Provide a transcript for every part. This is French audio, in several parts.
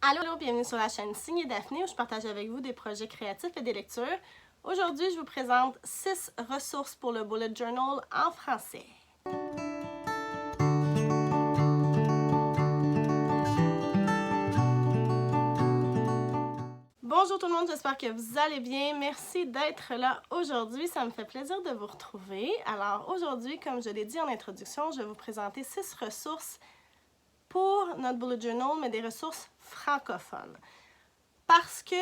Allô, bienvenue sur la chaîne Signe et Daphné où je partage avec vous des projets créatifs et des lectures. Aujourd'hui, je vous présente 6 ressources pour le bullet journal en français. Bonjour tout le monde, j'espère que vous allez bien. Merci d'être là aujourd'hui, ça me fait plaisir de vous retrouver. Alors aujourd'hui, comme je l'ai dit en introduction, je vais vous présenter 6 ressources pour notre bullet journal, mais des ressources francophones. Parce que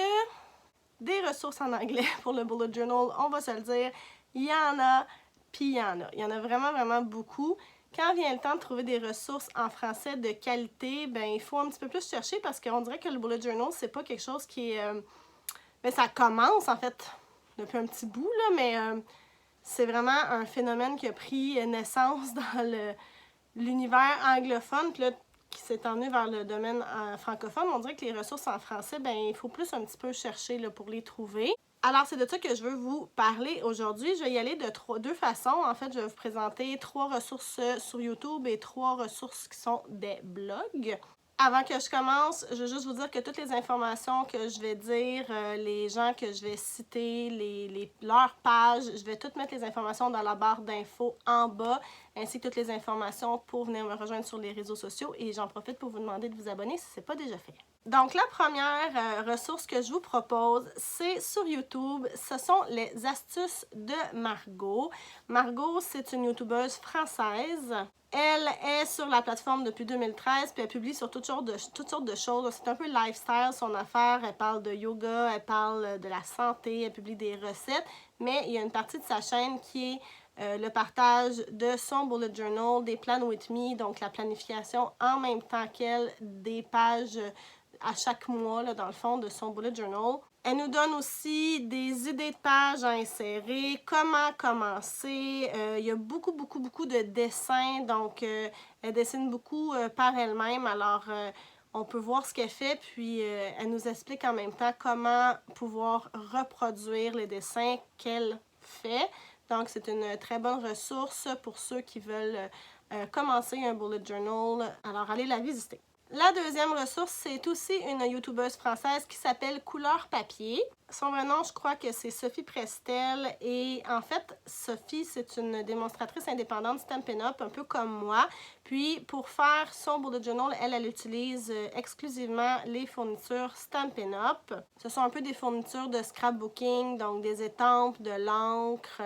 des ressources en anglais pour le bullet journal, on va se le dire, il y en a, puis il y en a. Il y en a vraiment beaucoup. Quand vient le temps de trouver des ressources en français de qualité, ben il faut un petit peu plus chercher parce qu'on dirait que le bullet journal, c'est pas quelque chose qui est... ben, ça commence en fait depuis un petit bout, là, mais c'est vraiment un phénomène qui a pris naissance dans l'univers anglophone, puis là, qui s'est étendu vers le domaine francophone. On dirait que les ressources en français, ben il faut plus un petit peu chercher là, pour les trouver. Alors, c'est de ça que je veux vous parler aujourd'hui. Je vais y aller de deux façons. En fait, je vais vous présenter 3 ressources sur YouTube et 3 ressources qui sont des blogs. Avant que je commence, je veux juste vous dire que toutes les informations que je vais dire, les gens que je vais citer, leurs pages, je vais toutes mettre les informations dans la barre d'infos en bas, ainsi que toutes les informations pour venir me rejoindre sur les réseaux sociaux. Et j'en profite pour vous demander de vous abonner si ce n'est pas déjà fait. Donc, la première ressource que je vous propose, c'est sur YouTube. Ce sont les astuces de Margot. Margot, c'est une youtubeuse française. Elle est sur la plateforme depuis 2013, puis elle publie sur toutes sortes de choses. C'est un peu lifestyle, son affaire. Elle parle de yoga, elle parle de la santé, elle publie des recettes. Mais il y a une partie de sa chaîne qui est le partage de son bullet journal, des plans with me, donc la planification en même temps qu'elle, des pages à chaque mois, là, dans le fond, de son bullet journal. Elle nous donne aussi des idées de pages à insérer, comment commencer. Il y a beaucoup de dessins, donc elle dessine beaucoup par elle-même. Alors, on peut voir ce qu'elle fait, puis elle nous explique en même temps comment pouvoir reproduire les dessins qu'elle fait. Donc, c'est une très bonne ressource pour ceux qui veulent commencer un bullet journal. Alors, allez la visiter. La deuxième ressource, c'est aussi une youtubeuse française qui s'appelle Couleur Papier. Son vrai nom, je crois que c'est Sophie Prestel. Et en fait, Sophie, c'est une démonstratrice indépendante Stampin' Up, un peu comme moi. Puis, pour faire son bullet journal, elle utilise exclusivement les fournitures Stampin' Up. Ce sont un peu des fournitures de scrapbooking, donc des étampes, de l'encre,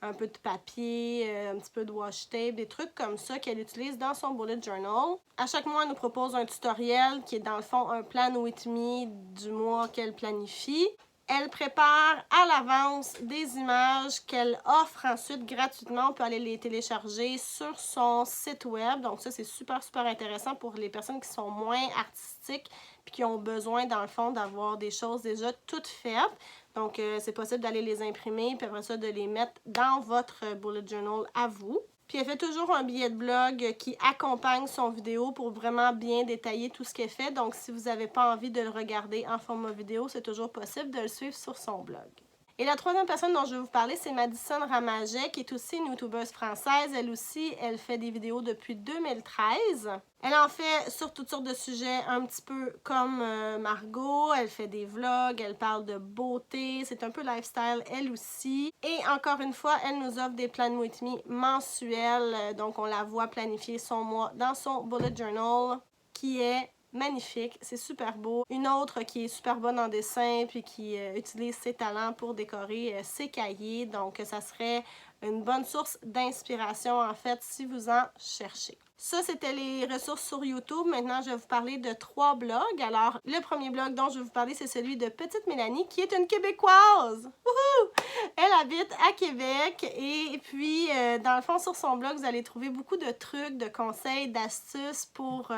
un peu de papier, un petit peu de washi tape, des trucs comme ça qu'elle utilise dans son bullet journal. À chaque mois, elle nous propose un tutoriel qui est dans le fond un plan with me du mois qu'elle planifie. Elle prépare à l'avance des images qu'elle offre ensuite gratuitement. On peut aller les télécharger sur son site web. Donc ça, c'est super intéressant pour les personnes qui sont moins artistiques puis qui ont besoin, dans le fond, d'avoir des choses déjà toutes faites. Donc, c'est possible d'aller les imprimer puis après ça, de les mettre dans votre bullet journal à vous. Puis elle fait toujours un billet de blog qui accompagne son vidéo pour vraiment bien détailler tout ce qu'elle fait. Donc, si vous n'avez pas envie de le regarder en format vidéo, c'est toujours possible de le suivre sur son blog. Et la troisième personne dont je vais vous parler, c'est Madison Ramaget, qui est aussi une youtubeuse française. Elle aussi, elle fait des vidéos depuis 2013. Elle en fait sur toutes sortes de sujets, un petit peu comme Margot. Elle fait des vlogs, elle parle de beauté, c'est un peu lifestyle elle aussi. Et encore une fois, elle nous offre des plans with me mensuels. Donc, on la voit planifier son mois dans son bullet journal, qui est magnifique, c'est super beau. Une autre qui est super bonne en dessin puis qui utilise ses talents pour décorer ses cahiers. Donc, ça serait une bonne source d'inspiration en fait si vous en cherchez. Ça, c'était les ressources sur YouTube. Maintenant, je vais vous parler de 3 blogs. Alors, le premier blog dont je vais vous parler, c'est celui de Petite Mélanie, qui est une Québécoise. Wouhou! Elle habite à Québec et puis, dans le fond, sur son blog, vous allez trouver beaucoup de trucs, de conseils, d'astuces pour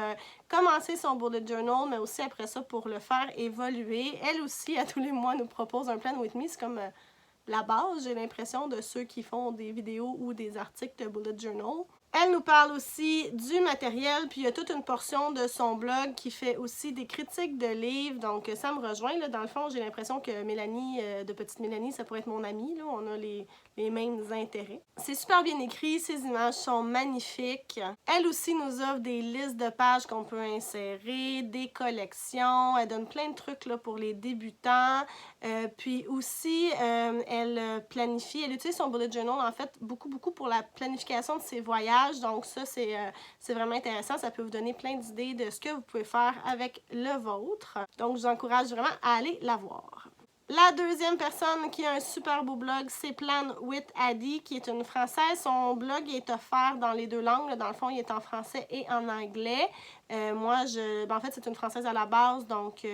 commencer son bullet journal, mais aussi après ça, pour le faire évoluer. Elle aussi, à tous les mois, nous propose un plan with me. C'est comme la base, j'ai l'impression, de ceux qui font des vidéos ou des articles de bullet journal. Elle nous parle aussi du matériel, puis il y a toute une portion de son blog qui fait aussi des critiques de livres, donc ça me rejoint. Là, dans le fond, j'ai l'impression que Mélanie, de Petite Mélanie, ça pourrait être mon amie, là, on a les mêmes intérêts. C'est super bien écrit, ses images sont magnifiques. Elle aussi nous offre des listes de pages qu'on peut insérer, des collections, elle donne plein de trucs là, pour les débutants, puis aussi elle planifie, elle utilise son bullet journal en fait beaucoup pour la planification de ses voyages, donc ça c'est vraiment intéressant, ça peut vous donner plein d'idées de ce que vous pouvez faire avec le vôtre, donc je vous encourage vraiment à aller la voir. La deuxième personne qui a un super beau blog, c'est Plan with Addy, qui est une Française. Son blog est offert dans les deux langues. Dans le fond, il est en français et en anglais. En fait, c'est une Française à la base, donc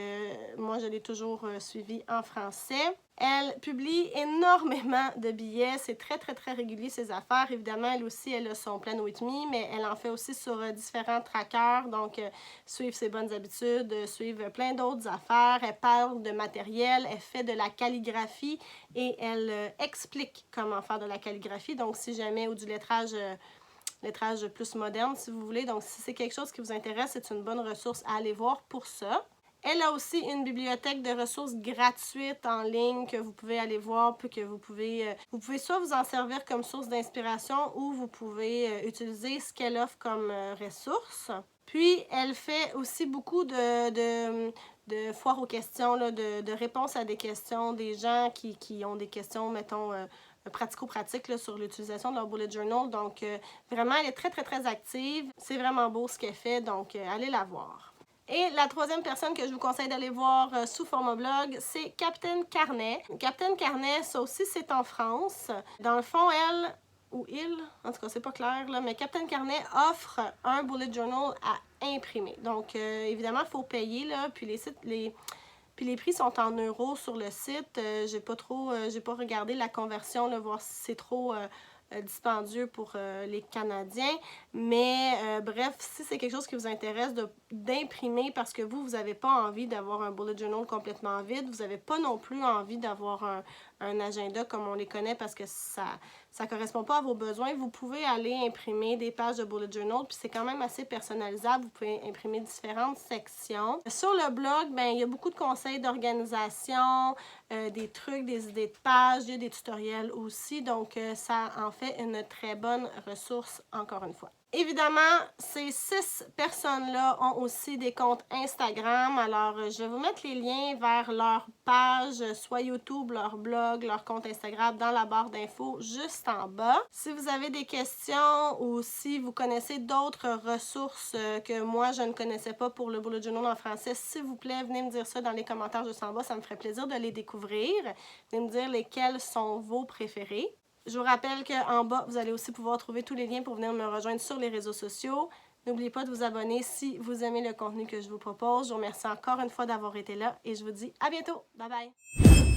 moi, je l'ai toujours suivie en français. Elle publie énormément de billets. C'est très régulier, ses affaires. Évidemment, elle aussi, elle a son Plan with Me, mais elle en fait aussi sur différents trackers. Donc, suivre ses bonnes habitudes, suivre plein d'autres affaires. Elle parle de matériel, elle fait de la calligraphie et elle explique comment faire de la calligraphie. Donc, si jamais, ou du lettrage plus moderne, si vous voulez. Donc, si c'est quelque chose qui vous intéresse, c'est une bonne ressource à aller voir pour ça. Elle a aussi une bibliothèque de ressources gratuites en ligne que vous pouvez aller voir, puis que vous pouvez soit vous en servir comme source d'inspiration ou vous pouvez utiliser ce qu'elle offre comme ressources. Puis, elle fait aussi beaucoup de foires aux questions, là, de réponses à des questions des gens qui ont des questions, mettons, pratico-pratiques sur l'utilisation de leur bullet journal. Donc, vraiment, elle est très active. C'est vraiment beau ce qu'elle fait, donc allez la voir. Et la troisième personne que je vous conseille d'aller voir sous format blog, c'est Captain Carnet. Captain Carnet, ça aussi, c'est en France. Dans le fond, elle, ou il, en tout cas, c'est pas clair, là, mais Captain Carnet offre un bullet journal à imprimer. Donc, évidemment, il faut payer, là, puis les prix sont en euros sur le site. J'ai pas regardé la conversion, là, voir si c'est trop dispendieux pour les Canadiens. Mais bref, si c'est quelque chose qui vous intéresse d'imprimer parce que vous n'avez pas envie d'avoir un bullet journal complètement vide, vous n'avez pas non plus envie d'avoir un agenda comme on les connaît parce que ça ne correspond pas à vos besoins, vous pouvez aller imprimer des pages de bullet journal, puis c'est quand même assez personnalisable. Vous pouvez imprimer différentes sections. Sur le blog, il y a beaucoup de conseils d'organisation, des trucs, des idées de pages, il y a des tutoriels aussi, donc ça en fait une très bonne ressource encore une fois. Évidemment, ces 6 personnes-là ont aussi des comptes Instagram. Alors, je vais vous mettre les liens vers leur page, soit YouTube, leur blog, leur compte Instagram dans la barre d'infos juste en bas. Si vous avez des questions ou si vous connaissez d'autres ressources que moi, je ne connaissais pas pour le bullet journal en français, s'il vous plaît, venez me dire ça dans les commentaires juste en bas. Ça me ferait plaisir de les découvrir. Venez me dire lesquels sont vos préférés. Je vous rappelle qu'en bas, vous allez aussi pouvoir trouver tous les liens pour venir me rejoindre sur les réseaux sociaux. N'oubliez pas de vous abonner si vous aimez le contenu que je vous propose. Je vous remercie encore une fois d'avoir été là et je vous dis à bientôt. Bye bye!